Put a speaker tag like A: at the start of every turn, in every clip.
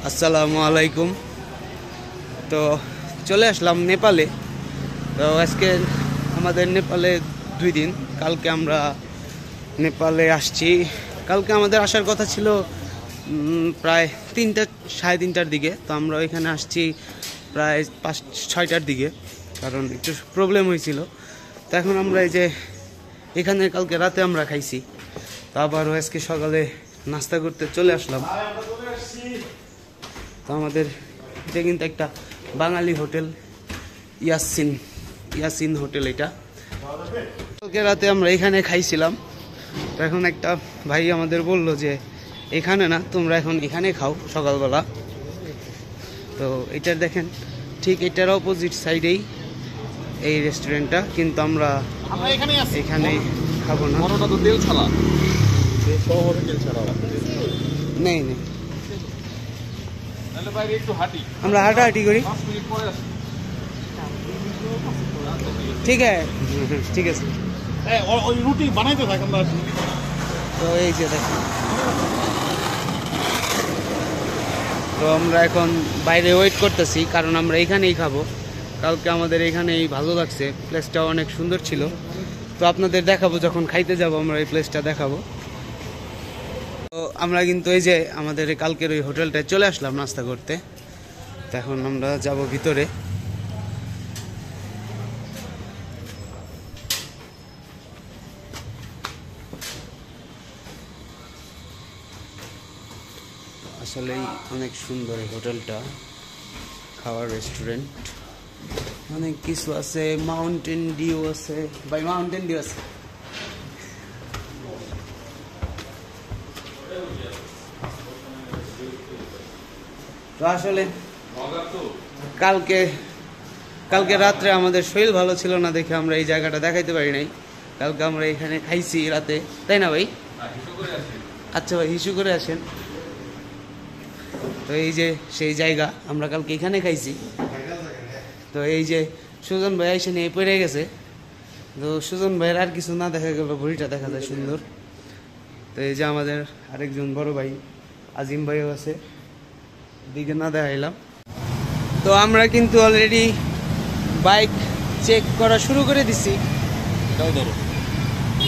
A: আসসালামু আলাইকুম। তো চলে আসলাম নেপালে। তো আজকে আমাদের নেপালে 2 দিন। কালকে আমরা নেপালে আসছি। কালকে আমাদের আসার কথা ছিল প্রায় 3টা 3:30টার দিকে। তো আমরা এখানে আসছি প্রায় 5-6টার দিকে, কারণ একটু প্রবলেম হয়েছিল। তো এখন আমরা এই যে এখানে কালকে রাতে আমরা খাইছি, তো আবারও আজকে সকালে নাস্তা করতে চলে আসলাম। তো আমাদের এটা কিন্তু একটা বাঙালি হোটেল, ইয়াসিন হোটেল। এটা কালকে রাতে আমরা এখানে খাইছিলাম। তো এখন একটা ভাই আমাদের বলল যে এখানে না, তোমরা এখন এখানে খাও সকালবেলা। তো এটা দেখেন, ঠিক এটার অপোজিট সাইডেই এই রেস্টুরেন্টটা, কিন্তু আমরা এখানে খাবো না।
B: তেল ছাড়া
A: নেই নেই, আমরা হাঁটাহাঁটি করি। ঠিক আছে।
B: রুটি বানাইতে থাক আমরা।
A: তো এই যে দেখেন, তো আমরা এখন বাইরে ওয়েট করতেছি, কারণ আমরা এখানেই খাবো। কালকে আমাদের এখানেই ভালো লাগছে, প্লেসটা অনেক সুন্দর ছিল। তো আপনাদের দেখাবো, যখন খাইতে যাব আমরা এই প্লেসটা দেখাবো। তো আমরা কিন্তু এই যে আমাদের কালকের ওই হোটেলটায় চলে আসলাম নাস্তা করতে। তো এখন আমরা যাব ভিতরে। আসলেই অনেক সুন্দর এই হোটেলটা, খাওয়ার রেস্টুরেন্ট, অনেক কিছু আছে। মাউন্টেন ডিউ আছে, মাউন্টেন ডিউ আছে। তো আসলে কালকে রাত্রে আমাদের শরীর ভালো ছিল না দেখে আমরা এই জায়গাটা দেখাইতে পারি নাই। কালকে আমরা এখানে খাইছি রাতে, তাই না ভাই? আচ্ছা ভাই, হিসু করে আসেন। তো এই যে সেই জায়গা, আমরা কালকে এখানে খাইছি। তো এই যে সুজন ভাই এসে নিয়ে পড়ে গেছে। তো সুজন ভাইয়ের আর কিছু না দেখা গেল, ঘড়িটা দেখা যায় সুন্দর। তো এই যে আমাদের আরেকজন বড় ভাই আজিম ভাইও আছে, দিকে না দেখাইলাম। তো আমরা কিন্তু অলরেডি বাইক চেক করা শুরু করে দিছি।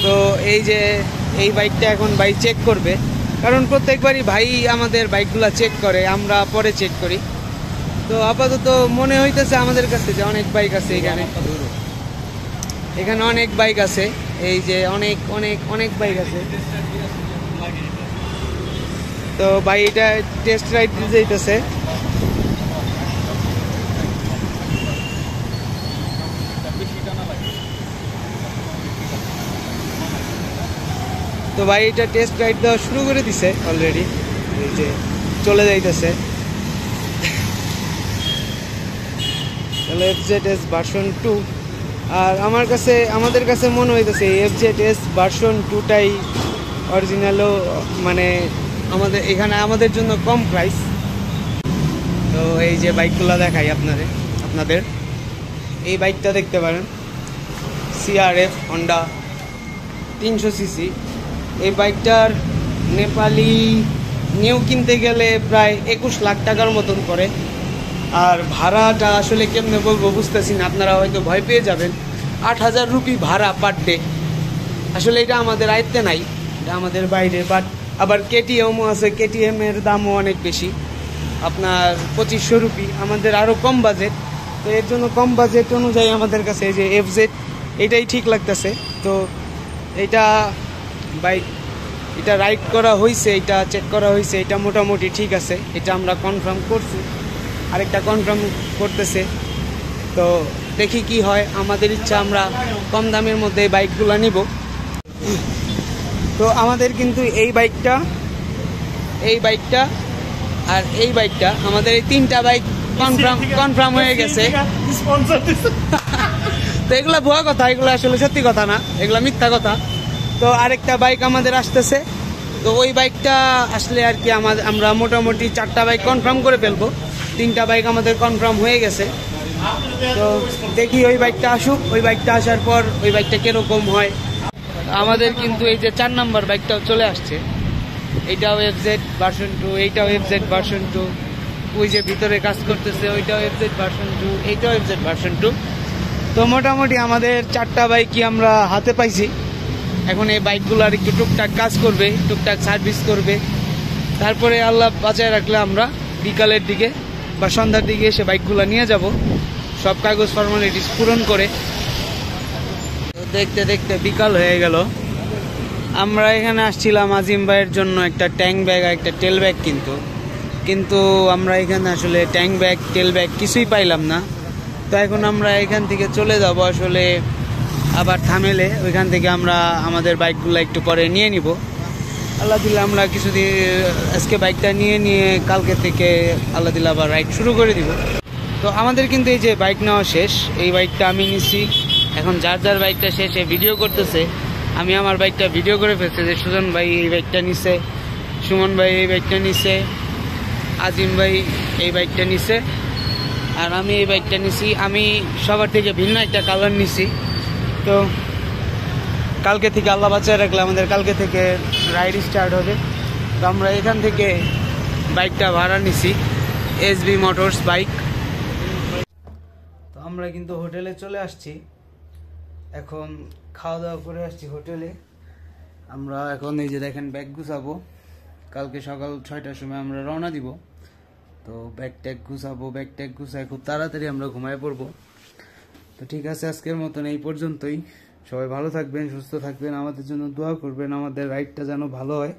A: তো এই যে এই বাইকটা এখন ভাই চেক করবে, কারণ প্রত্যেকবারই ভাই আমাদের বাইকগুলা চেক করে, আমরা পরে চেক করি। তো আপাতত মনে হইতেছে আমাদের কাছে যে অনেক বাইক আছে এখানে অনেক বাইক আছে। এই যে অনেক অনেক অনেক বাইক আছে। তো ভাই এটা টেস্ট রাইড দিতেছে। তো ভাই এটা টেস্ট রাইড দেওয়া শুরু করে দিছে অলরেডি, এই যে চলে যাইতেছে। FZS version 2। আর আমাদের কাছে মনে হইতেছে FZS ভার্সন 2টাই অরিজিনালও, মানে আমাদের জন্য কম প্রাইস। তো এই যে বাইকগুলো দেখাই আপনাদের এই বাইকটা দেখতে পারেন, CRF হন্ডা 300cc। এই বাইকটার নেপালি নিউ কিনতে গেলে প্রায় 21 লাখ টাকার মতন পড়ে। আর ভাড়াটা আসলে কেমনে বলবো বুঝতেছি না, আপনারা হয়তো ভয় পেয়ে যাবেন। 8,000 রুপি ভাড়া পার ডে। আসলে এটা আমাদের আয়ত্তে নাই, এটা আমাদের বাইরে। বাট আবার KTM-ও আছে, KTM-এর দামও অনেক বেশি, আপনার 2500 রুপি। আমাদের আরও কম বাজেট, তো এর জন্য কম বাজেট অনুযায়ী আমাদের কাছে এই যে FZ এটাই ঠিক লাগতেছে। তো এটা বাইক, এটা রাইড করা হয়েছে, এটা চেক করা হয়েছে, এটা মোটামুটি ঠিক আছে। এটা আমরা কনফার্ম করছি, আরেকটা কনফার্ম করতেছে। তো দেখি কি হয়। আমাদের ইচ্ছা আমরা কম দামের মধ্যে এই বাইকগুলো নিব। তো আমাদের কিন্তু এই বাইকটা আর এই বাইকটা, আমাদের এই 3টা বাইক কনফার্ম হয়ে গেছে। তো এগুলা ভুয়া কথা, এগুলো আসলে সত্যি কথা না, এগুলা মিথ্যা কথা। তো আরেকটা বাইক আমাদের আসতেছে। তো ওই বাইকটা আসলে আর কি আমরা মোটামুটি 4টা বাইক কনফার্ম করে ফেলবো। 3টা বাইক আমাদের কনফার্ম হয়ে গেছে। তো দেখি ওই বাইকটা আসুক, ওই বাইকটা আসার পর ওই বাইকটা কিরকম হয়। আমাদের কিন্তু এই যে 4 নম্বর বাইকটাও চলে আসছে। এইটাও FZ ভার্সন 2, এইটাও FZ ভার্সন 2, ওই যে ভিতরে কাজ করতেছে ওইটাও এফজেড ভার্সন 2, এইটাও এফজেড ভার্সন 2। তো মোটামুটি আমাদের 4টা বাইকই আমরা হাতে পাইছি। এখন এই বাইকগুলোর একটু টুকটাক কাজ করবে, টুকটাক সার্ভিস করবে, তারপরে আল্লাহ বাঁচায় রাখলে আমরা বিকালের দিকে বা সন্ধ্যার দিকে এসে বাইকগুলো নিয়ে যাব সব কাগজ ফর্মালিটিস পূরণ করে। তো দেখতে দেখতে বিকাল হয়ে গেল। আমরা এখানে আসছিলাম আজিম ভাইয়ের জন্য একটা ট্যাঙ্ক ব্যাগ আর একটা টেল ব্যাগ কিন্তু আমরা এখানে আসলে ট্যাঙ্ক ব্যাগ টেল ব্যাগ কিছুই পাইলাম না। তো এখন আমরা এখান থেকে চলে যাব আসলে আবার থামেলে, ওইখান থেকে আমরা আমাদের বাইকগুলো একটু পরে নিয়ে নিব। আল্লাহ দিলে আমরা কিছুদিন আজকে বাইকটা নিয়ে কালকে থেকে আল্লাহ দিলে আবার রাইড শুরু করে দিব। তো আমাদের কিন্তু এই যে বাইক নেওয়া শেষ, এই বাইকটা আমি নিছি। এখন যার বাইকটা শেষে ভিডিও করতেছে, আমি আমার বাইকটা ভিডিও করে ফেলছি যে সুজন ভাই এই বাইকটা নিছে, সুমন ভাই এই বাইকটা নিছে, আজিম ভাই এই বাইকটা নিছে, আর আমি এই বাইকটা নিছি। আমি সবার থেকে ভিন্ন একটা কালার নিছি। তো কালকে থেকে আল্লাহ বাঁচায় রাখলে আমাদের কালকে থেকে রাইড স্টার্ট হবে। তো আমরা এখান থেকে বাইকটা ভাড়া নিছি, এসবি মোটরস বাইক। তো আমরা কিন্তু হোটেলে চলে আসছি, এখন খাওয়া দাওয়া করে আসছি হোটেলে। আমরা এখন এই যে দেখেন ব্যাগ গুছাবো, কালকে সকাল 6টার সময় আমরা রওনা দিব। তো ব্যাগ ট্যাগ গুছাবো, ব্যাগ ট্যাগ গুছায় খুব তাড়াতাড়ি আমরা ঘুমায় পড়বো। তো ঠিক আছে, আজকের মতন এই পর্যন্তই। সবাই ভালো থাকবেন, সুস্থ থাকবেন, আমাদের জন্য দোয়া করবেন, আমাদের রাইডটা যেন ভালো হয়।